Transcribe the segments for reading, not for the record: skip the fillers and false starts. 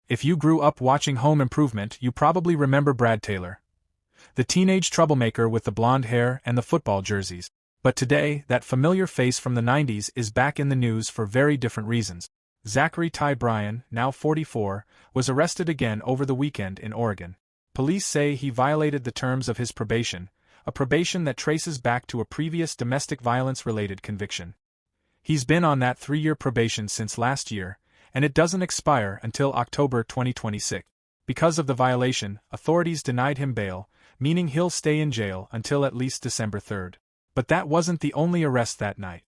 If you grew up watching Home Improvement, you probably remember Brad Taylor, the teenage troublemaker with the blonde hair and the football jerseys. But today, that familiar face from the 90s is back in the news for very different reasons. Zachery Ty Bryan, now 44, was arrested again over the weekend in Oregon. Police say he violated the terms of his probation, a probation that traces back to a previous domestic violence-related conviction. He's been on that 3-year probation since last year, and it doesn't expire until October 2026. Because of the violation, authorities denied him bail, meaning he'll stay in jail until at least December 3rd. But that wasn't the only arrest that night.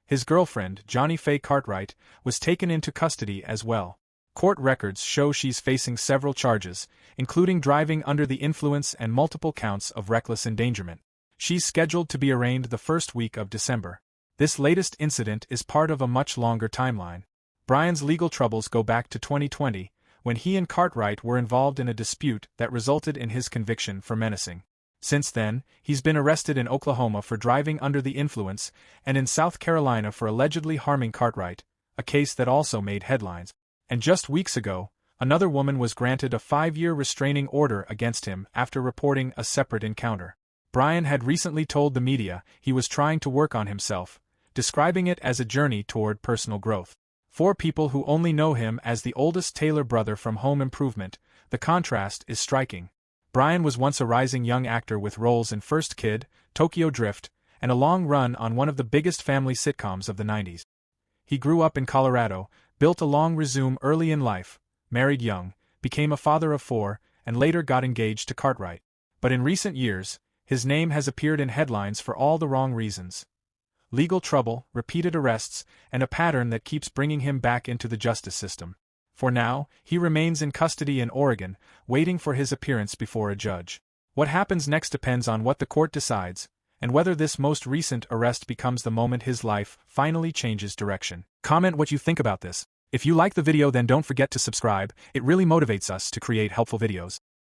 His girlfriend, Johnnie Faye Cartwright, was taken into custody as well. Court records show she's facing several charges, including driving under the influence and multiple counts of reckless endangerment. She's scheduled to be arraigned the first week of December. This latest incident is part of a much longer timeline. Bryan's legal troubles go back to 2020, when he and Cartwright were involved in a dispute that resulted in his conviction for menacing. Since then, he's been arrested in Oklahoma for driving under the influence and in South Carolina for allegedly harming Cartwright, a case that also made headlines. And just weeks ago, another woman was granted a 5-year restraining order against him after reporting a separate encounter. Bryan had recently told the media he was trying to work on himself, describing it as a journey toward personal growth. For people who only know him as the oldest Taylor brother from Home Improvement, the contrast is striking. Bryan was once a rising young actor with roles in First Kid, Tokyo Drift, and a long run on one of the biggest family sitcoms of the 90s. He grew up in Colorado, built a long resume early in life, married young, became a father of 4, and later got engaged to Cartwright. But in recent years, his name has appeared in headlines for all the wrong reasons. Legal trouble, repeated arrests, and a pattern that keeps bringing him back into the justice system. For now, he remains in custody in Oregon, waiting for his appearance before a judge. What happens next depends on what the court decides, and whether this most recent arrest becomes the moment his life finally changes direction. Comment what you think about this. If you like the video, then don't forget to subscribe. It really motivates us to create helpful videos.